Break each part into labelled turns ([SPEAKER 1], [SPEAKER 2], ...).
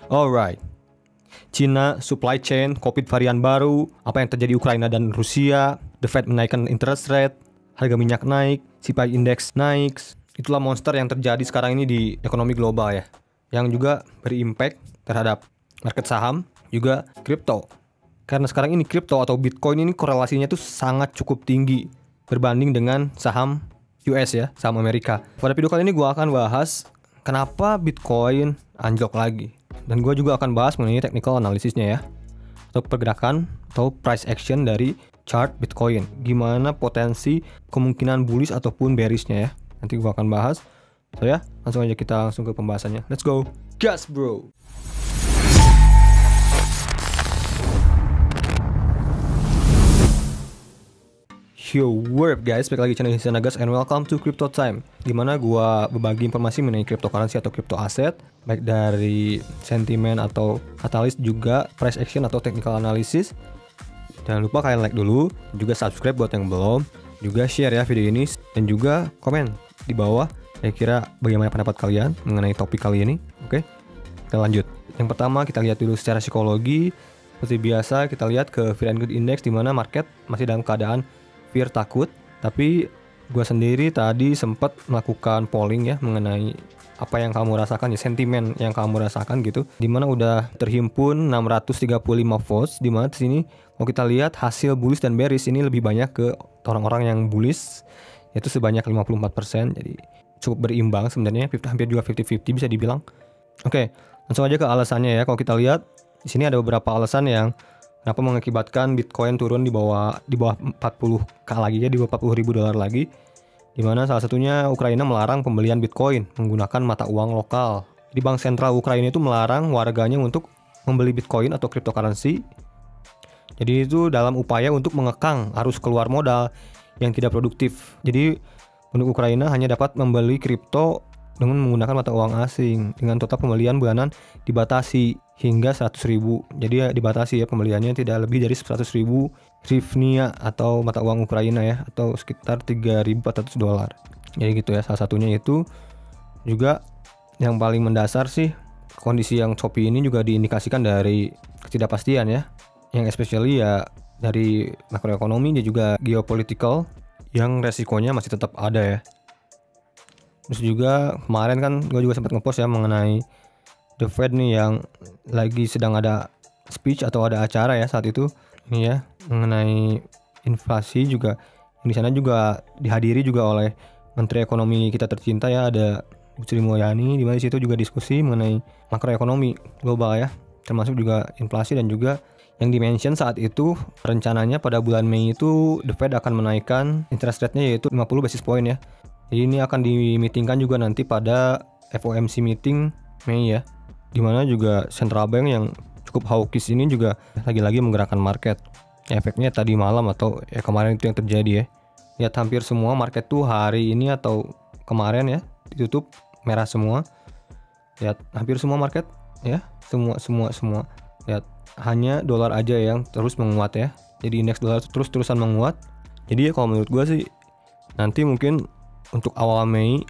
[SPEAKER 1] Alright. Cina, supply chain, COVID varian baru, apa yang terjadi Ukraina dan Rusia, The Fed menaikkan interest rate, harga minyak naik, CPI index naik. Itulah monster yang terjadi sekarang ini di ekonomi global ya. Yang juga berimpact terhadap market saham, juga kripto. Karena sekarang ini kripto atau Bitcoin ini korelasinya tuh sangat cukup tinggi berbanding dengan saham US ya, saham Amerika. Pada video kali ini gue akan bahas kenapa Bitcoin anjlok lagi. Dan gue juga akan bahas mengenai technical analisisnya ya, atau pergerakan atau price action dari chart Bitcoin. Gimana potensi kemungkinan bullish ataupun bearishnya ya. Nanti gue akan bahas. So ya, langsung aja kita langsung ke pembahasannya. Let's go. Gas bro. Yo, what up guys, balik lagi channel Hisana Gas and welcome to Crypto Time, dimana gua berbagi informasi mengenai cryptocurrency atau crypto aset, baik dari sentimen atau katalis, juga price action atau technical analysis. Jangan lupa kalian like dulu, juga subscribe buat yang belum, juga share ya video ini, dan juga komen di bawah kira-kira bagaimana pendapat kalian mengenai topik kali ini. Oke, kita lanjut. Yang pertama kita lihat dulu secara psikologi. Seperti biasa kita lihat ke Fear and Greed Index, dimana market masih dalam keadaan fear, takut. Tapi gue sendiri tadi sempat melakukan polling ya mengenai apa yang kamu rasakan ya, sentimen yang kamu rasakan gitu, dimana udah terhimpun 635 votes, dimana di sini kalau kita lihat hasil bullish dan bearish ini lebih banyak ke orang-orang yang bullish, yaitu sebanyak 54%. Jadi cukup berimbang sebenarnya, hampir juga 50-50 bisa dibilang. Oke, langsung aja ke alasannya ya. Kalau kita lihat di sini ada beberapa alasan yang kenapa mengakibatkan Bitcoin turun di bawah 40k lagi ya, di bawah 40.000 dolar lagi. Dimana salah satunya Ukraina melarang pembelian Bitcoin menggunakan mata uang lokal. Di bank sentral Ukraina itu melarang warganya untuk membeli Bitcoin atau cryptocurrency. Jadi itu dalam upaya untuk mengekang arus keluar modal yang tidak produktif. Jadi penduduk Ukraina hanya dapat membeli kripto dengan menggunakan mata uang asing, dengan total pembelian bulanan dibatasi hingga 100.000. Jadi dibatasi ya pembeliannya, tidak lebih dari 100.000 hryvnia atau mata uang Ukraina ya, atau sekitar 3.400 dolar. Jadi gitu ya, salah satunya itu. Juga yang paling mendasar sih, kondisi yang choppy ini juga diindikasikan dari ketidakpastian ya, yang especially ya dari makroekonomi dan juga geopolitical yang resikonya masih tetap ada ya. Terus juga kemarin kan gue juga sempat ngepost ya mengenai The Fed nih yang lagi sedang ada speech atau ada acara ya saat itu ini ya, mengenai inflasi juga. Di sana juga dihadiri juga oleh Menteri Ekonomi kita tercinta ya, ada Bu Sri Mulyani, di mana di situ juga diskusi mengenai makroekonomi global ya, termasuk juga inflasi. Dan juga yang dimention saat itu rencananya pada bulan Mei itu The Fed akan menaikkan interest rate-nya yaitu 50 basis point ya. Jadi ini akan dimitingkan juga nanti pada FOMC meeting Mei ya, dimana juga central bank yang cukup hawkish ini juga lagi-lagi menggerakkan market. Efeknya tadi malam atau ya kemarin itu yang terjadi ya. Lihat hampir semua market tuh hari ini atau kemarin ya ditutup merah semua. Lihat hampir semua market ya, semua. Lihat hanya dolar aja yang terus menguat ya. Jadi indeks dolar terus-terusan menguat. Jadi ya kalau menurut gua sih nanti mungkin untuk awal Mei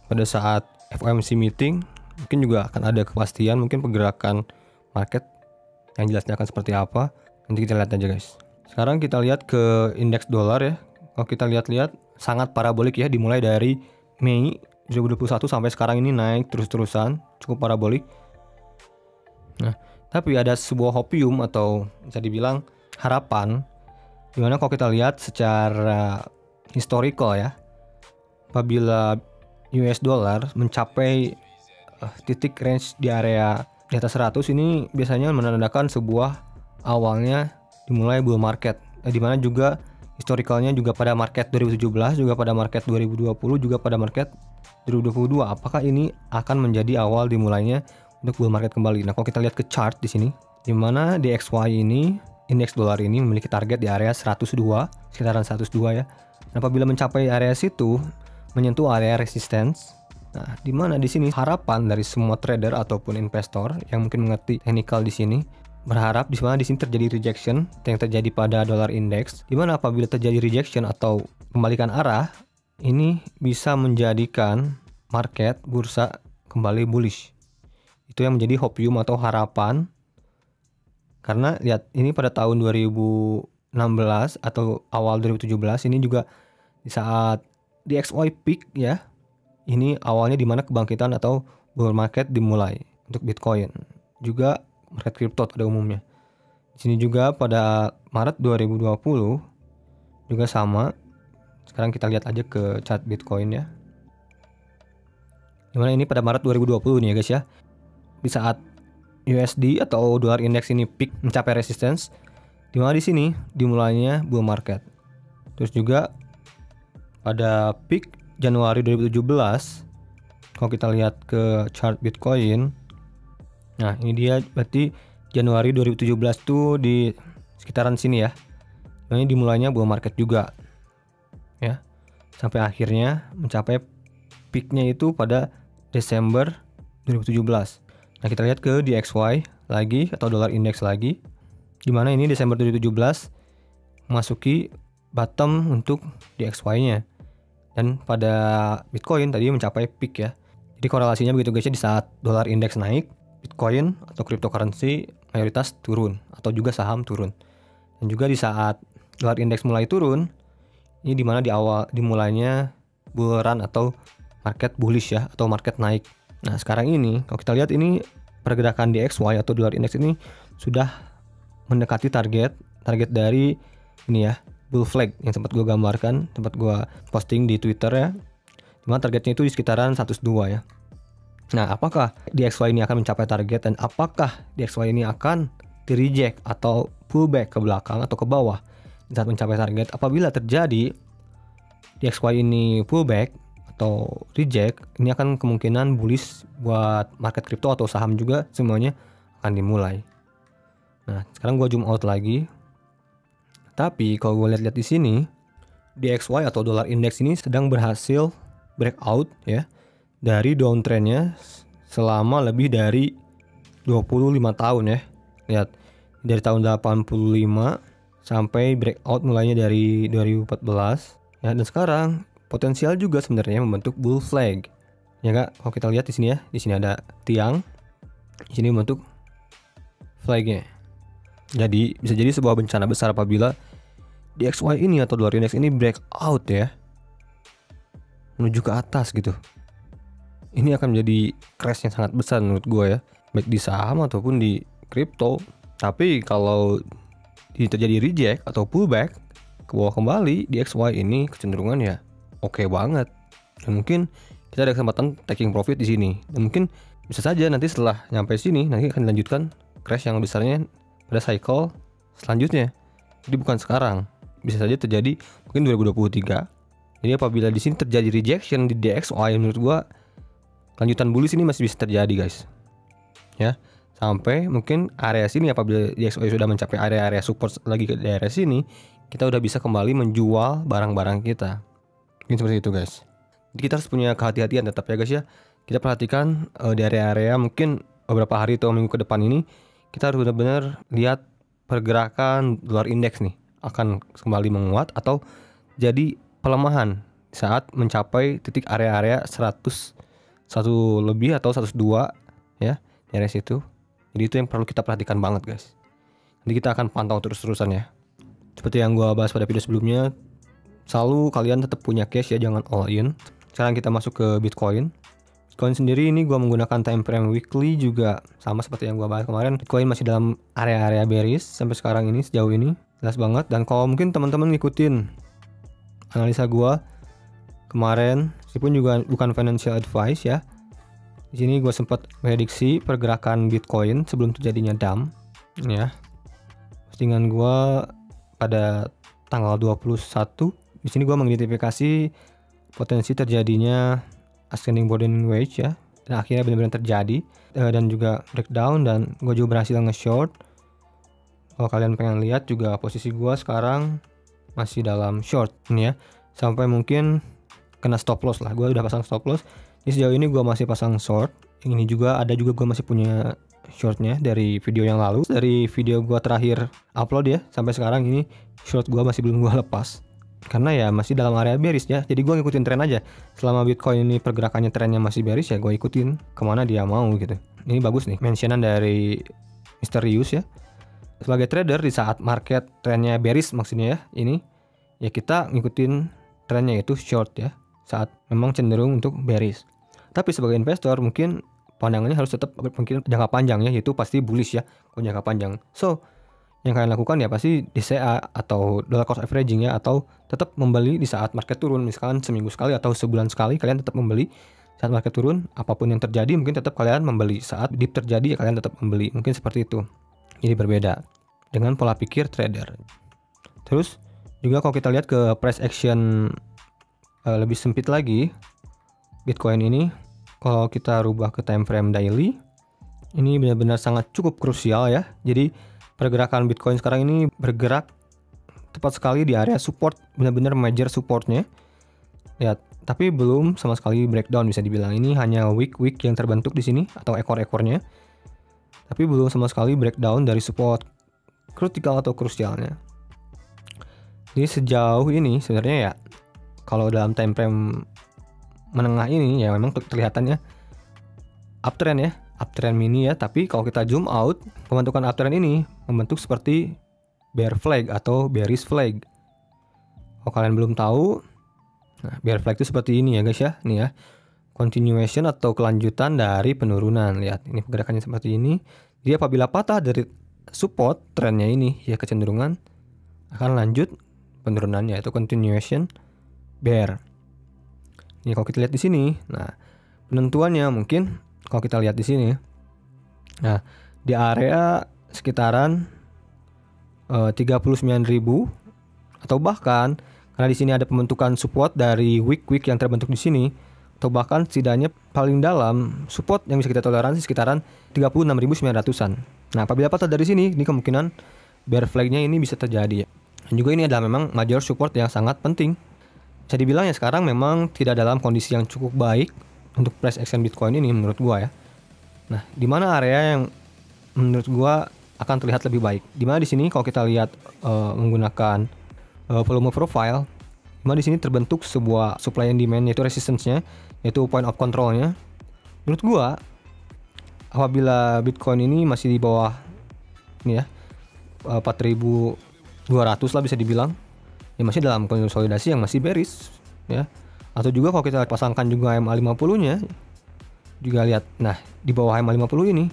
[SPEAKER 1] pada saat FOMC meeting mungkin juga akan ada kepastian, mungkin pergerakan market yang jelasnya akan seperti apa. Nanti kita lihat aja guys. Sekarang kita lihat ke indeks dolar ya. Kalau kita lihat-lihat sangat parabolik ya, dimulai dari Mei 2021 sampai sekarang ini naik terus-terusan, cukup parabolik. Nah, tapi ada sebuah hopium atau bisa dibilang harapan, dimana kalau kita lihat secara historical ya, apabila US dollar mencapai titik range di area di atas 100, ini biasanya menandakan sebuah awalnya dimulai bull market, di mana juga historicalnya juga pada market 2017, juga pada market 2020, juga pada market 2022. Apakah ini akan menjadi awal dimulainya untuk bull market kembali? Nah, kalau kita lihat ke chart di sini, di mana DXY ini, indeks dolar ini memiliki target di area 102, sekitaran 102 ya. Dan apabila mencapai area situ, menyentuh area resistance. Nah, di mana di sini harapan dari semua trader ataupun investor yang mungkin mengerti technical di sini berharap di mana di sini terjadi rejection yang terjadi pada dollar index, di mana apabila terjadi rejection atau kembalikan arah, ini bisa menjadikan market bursa kembali bullish. Itu yang menjadi hopium atau harapan. Karena lihat ini pada tahun 2016 atau awal 2017 ini juga di saat DXY peak ya. Ini awalnya di mana kebangkitan atau bull market dimulai untuk Bitcoin. Juga market kripto pada umumnya. Di sini juga pada Maret 2020 juga sama. Sekarang kita lihat aja ke chart Bitcoin ya. Dimana ini pada Maret 2020 nih ya guys ya. Di saat USD atau dolar indeks ini peak mencapai resistance, dimana di sini dimulainya bull market. Terus juga pada peak Januari 2017, kalau kita lihat ke chart Bitcoin, nah ini dia berarti Januari 2017 tuh di sekitaran sini ya. Nah, ini dimulainya bull market juga, ya, sampai akhirnya mencapai peaknya itu pada Desember 2017. Nah, kita lihat ke DXY lagi atau dolar index lagi, dimana ini Desember 2017 memasuki bottom untuk DXY-nya, dan pada Bitcoin tadi mencapai peak ya. Jadi korelasinya begitu guys ya, di saat dolar indeks naik, Bitcoin atau cryptocurrency mayoritas turun atau juga saham turun. Dan juga di saat dolar indeks mulai turun, ini dimana di awal dimulainya bull run atau market bullish ya, atau market naik. Nah, sekarang ini kalau kita lihat ini pergerakan DXY atau dolar index ini sudah mendekati target dari ini ya, bull flag yang sempat gue gambarkan, sempat gue posting di Twitter ya. Dimana targetnya itu di sekitaran 102 ya. Nah, apakah DXY ini akan mencapai target dan apakah DXY ini akan di-reject atau pullback ke belakang atau ke bawah saat mencapai target? Apabila terjadi DXY ini pullback atau reject, ini akan kemungkinan bullish buat market crypto atau saham juga, semuanya akan dimulai. Nah, sekarang gua zoom out lagi. Tapi kalau gue lihat-lihat di sini, DXY atau dollar index ini sedang berhasil breakout ya dari downtrendnya selama lebih dari 25 tahun ya. Lihat, dari tahun 85 sampai breakout mulainya dari 2014 ya, dan sekarang potensial juga sebenarnya membentuk bull flag. Ya kak, kalau kita lihat di sini ya, di sini ada tiang, di sini membentuk flagnya. Jadi bisa jadi sebuah bencana besar apabila DXY ini atau dolar index ini breakout ya, menuju ke atas gitu. Ini akan menjadi crash yang sangat besar menurut gue ya, baik di saham ataupun di kripto. Tapi kalau terjadi reject atau pullback ke bawah kembali, DXY ini kecenderungan ya oke banget, dan mungkin kita ada kesempatan taking profit di sini. Dan mungkin bisa saja nanti setelah nyampe sini nanti akan dilanjutkan crash yang besarnya pada cycle selanjutnya. Jadi bukan sekarang, bisa saja terjadi mungkin 2023. Jadi apabila di sini terjadi rejection di DXY, menurut gua lanjutan bullish ini masih bisa terjadi guys. Ya, sampai mungkin area sini apabila DXY sudah mencapai area-area support lagi ke daerah sini, kita udah bisa kembali menjual barang-barang kita. Mungkin seperti itu guys. Jadi kita harus punya kehati-hatian tetap ya guys ya. Kita perhatikan di area-area mungkin beberapa hari atau minggu ke depan ini, kita harus benar-benar lihat pergerakan dolar indeks nih akan kembali menguat atau jadi pelemahan saat mencapai titik area-area 101 lebih atau 102 ya, di area situ. Jadi itu yang perlu kita perhatikan banget guys. Nanti kita akan pantau terus-terusan ya. Seperti yang gua bahas pada video sebelumnya, selalu kalian tetap punya cash ya, jangan all in. Sekarang kita masuk ke Bitcoin. Bitcoin sendiri ini gua menggunakan time frame weekly juga sama seperti yang gua bahas kemarin. Bitcoin masih dalam area-area bearish sampai sekarang ini, sejauh ini jelas banget. Dan kalau mungkin teman-teman ngikutin analisa gua kemarin, meskipun juga bukan financial advice ya, di sini gua sempat prediksi pergerakan Bitcoin sebelum terjadinya dump ya. Postingan gua pada tanggal 21, di sini gua mengidentifikasi potensi terjadinya ascending bordering wedge ya, dan akhirnya benar-benar terjadi, dan juga breakdown, dan gue juga berhasil nge-short. Kalau kalian pengen lihat juga posisi gue sekarang masih dalam short ini ya, sampai mungkin kena stop loss lah. Gue udah pasang stop loss. Jadi sejauh ini gue masih pasang short. Ini juga ada, juga gue masih punya shortnya dari video yang lalu, dari video gue terakhir upload ya, sampai sekarang ini short gue masih belum gue lepas. Karena ya masih dalam area bearish ya, jadi gue ngikutin tren aja. Selama Bitcoin ini pergerakannya trennya masih bearish ya, gue ikutin kemana dia mau gitu. Ini bagus nih, mentionan dari Misterius ya. Sebagai trader di saat market trennya bearish maksudnya ya, ini ya kita ngikutin trennya itu short ya, saat memang cenderung untuk bearish. Tapi sebagai investor mungkin pandangannya harus tetap mungkin jangka panjang ya, yaitu pasti bullish ya kalau jangka panjang. So yang kalian lakukan ya pasti DCA atau dollar cost averaging ya, atau tetap membeli di saat market turun, misalkan seminggu sekali atau sebulan sekali kalian tetap membeli. Saat market turun, apapun yang terjadi mungkin tetap kalian membeli. Saat dip terjadi ya kalian tetap membeli. Mungkin seperti itu. Jadi berbeda dengan pola pikir trader. Terus juga kalau kita lihat ke price action lebih sempit lagi, Bitcoin ini kalau kita rubah ke time frame daily, ini benar-benar sangat cukup krusial ya. Jadi pergerakan Bitcoin sekarang ini bergerak tepat sekali di area support, benar-benar major supportnya. Ya, tapi belum sama sekali breakdown bisa dibilang. Ini hanya wick yang terbentuk di sini atau ekor-ekornya. Tapi belum sama sekali breakdown dari support kritikal atau krusialnya. Jadi sejauh ini sebenarnya ya kalau dalam time frame menengah ini ya memang kelihatannya uptrend ya, uptrend mini ya, tapi kalau kita zoom out, pembentukan uptrend ini membentuk seperti bear flag atau bearish flag. Kalau kalian belum tahu, nah, bear flag itu seperti ini ya guys ya, nih ya, continuation atau kelanjutan dari penurunan. Lihat, ini pergerakannya seperti ini. Jadi apabila patah dari support trennya ini, ya kecenderungan akan lanjut penurunannya, itu continuation bear. Ini kalau kita lihat di sini, nah penentuannya mungkin kalau kita lihat di sini, nah di area sekitaran 39.000 atau bahkan karena di sini ada pembentukan support dari wick yang terbentuk di sini, atau bahkan setidaknya paling dalam support yang bisa kita toleransi sekitaran 36.900-an. Nah, apabila patah dari sini, ini kemungkinan bear flag-nya ini bisa terjadi ya. Dan juga ini adalah memang major support yang sangat penting. Bisa dibilang ya sekarang memang tidak dalam kondisi yang cukup baik untuk price action Bitcoin ini menurut gua ya. Nah, di mana area yang menurut gua akan terlihat lebih baik? Di mana di sini kalau kita lihat menggunakan volume profile, dimana di sini terbentuk sebuah supply and demand, yaitu resistance-nya, yaitu point of control-nya. Menurut gua apabila Bitcoin ini masih di bawah ini ya 4.200 lah bisa dibilang, ya masih dalam konsolidasi yang masih bearish ya. Atau juga kalau kita pasangkan juga MA50-nya, juga lihat, nah di bawah MA50 ini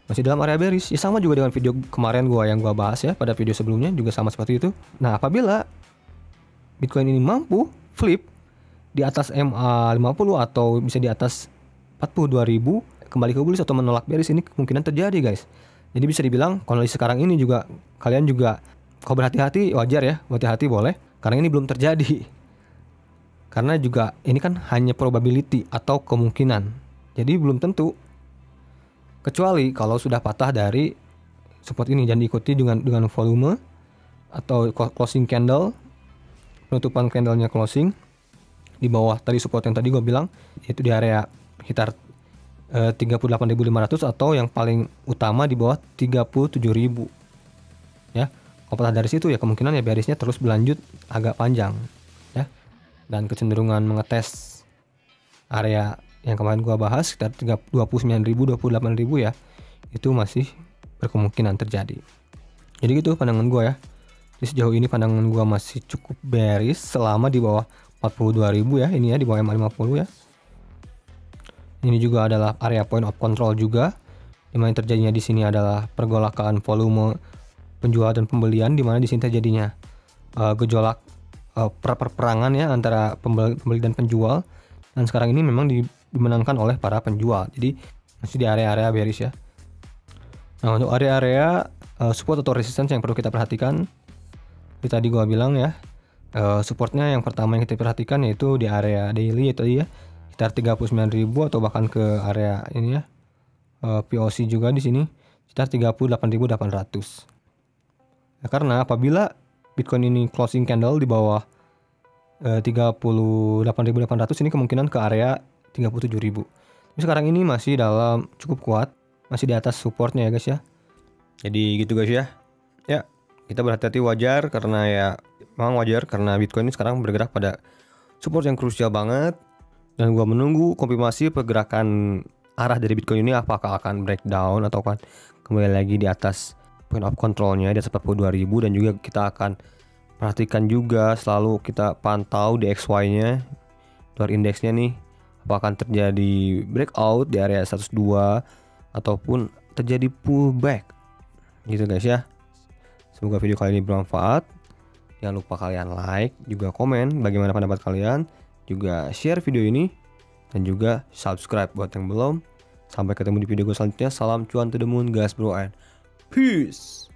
[SPEAKER 1] masih dalam area bearish. Ya sama juga dengan video kemarin yang gua bahas ya, pada video sebelumnya juga sama seperti itu. Nah, apabila Bitcoin ini mampu flip di atas MA50 atau bisa di atas 42.000, kembali ke bullish atau menolak bearish, ini kemungkinan terjadi guys. Jadi bisa dibilang kondisi sekarang ini juga kalian juga kalau berhati-hati wajar ya, berhati-hati boleh, karena ini belum terjadi. Karena juga ini kan hanya probability atau kemungkinan. Jadi belum tentu. Kecuali kalau sudah patah dari support ini dan diikuti dengan volume atau closing candle, penutupan candlenya closing di bawah tadi support yang tadi gue bilang, yaitu di area sekitar 38.500 atau yang paling utama di bawah 37.000 ya. Kalau patah dari situ ya kemungkinan ya bearishnya terus berlanjut agak panjang ya, dan kecenderungan mengetes area yang kemarin gua bahas sekitar 29.000 28.000 ya, itu masih berkemungkinan terjadi. Jadi gitu pandangan gua ya. Jadi sejauh ini pandangan gua masih cukup bearish selama di bawah 42.000 ya, ini ya di bawah MA50 ya. Ini juga adalah area point of control juga, dimana terjadinya di sini adalah pergolakan volume penjual dan pembelian, dimana di sini terjadinya gejolak perperangan ya antara pembeli dan penjual, dan sekarang ini memang dimenangkan oleh para penjual. Jadi masih di area-area bearish ya. Nah, untuk area-area support atau resistance yang perlu kita perhatikan, seperti tadi gua bilang ya, supportnya yang pertama yang kita perhatikan yaitu di area daily, yaitu ya sekitar 39.000 atau bahkan ke area ini ya, POC juga di sini sekitar 38.800. Nah, karena apabila Bitcoin ini closing candle di bawah 38.800, ini kemungkinan ke area 37.000. Tapi sekarang ini masih dalam cukup kuat, masih di atas supportnya ya guys ya. Jadi gitu guys ya. Ya, kita berhati-hati wajar karena ya memang wajar karena Bitcoin ini sekarang bergerak pada support yang krusial banget, dan gua menunggu konfirmasi pergerakan arah dari Bitcoin ini apakah akan breakdown atau kan kembali lagi di atas point of controlnya di atas 42.000, dan juga kita akan perhatikan juga selalu kita pantau di XY-nya, dolar indeksnya nih, apakah akan terjadi breakout di area 102 ataupun terjadi pullback gitu guys ya. Semoga video kali ini bermanfaat. Jangan lupa kalian like, juga komen bagaimana pendapat kalian, juga share video ini, dan juga subscribe buat yang belum. Sampai ketemu di video gue selanjutnya. Salam cuan to the moon guys bro, and peace.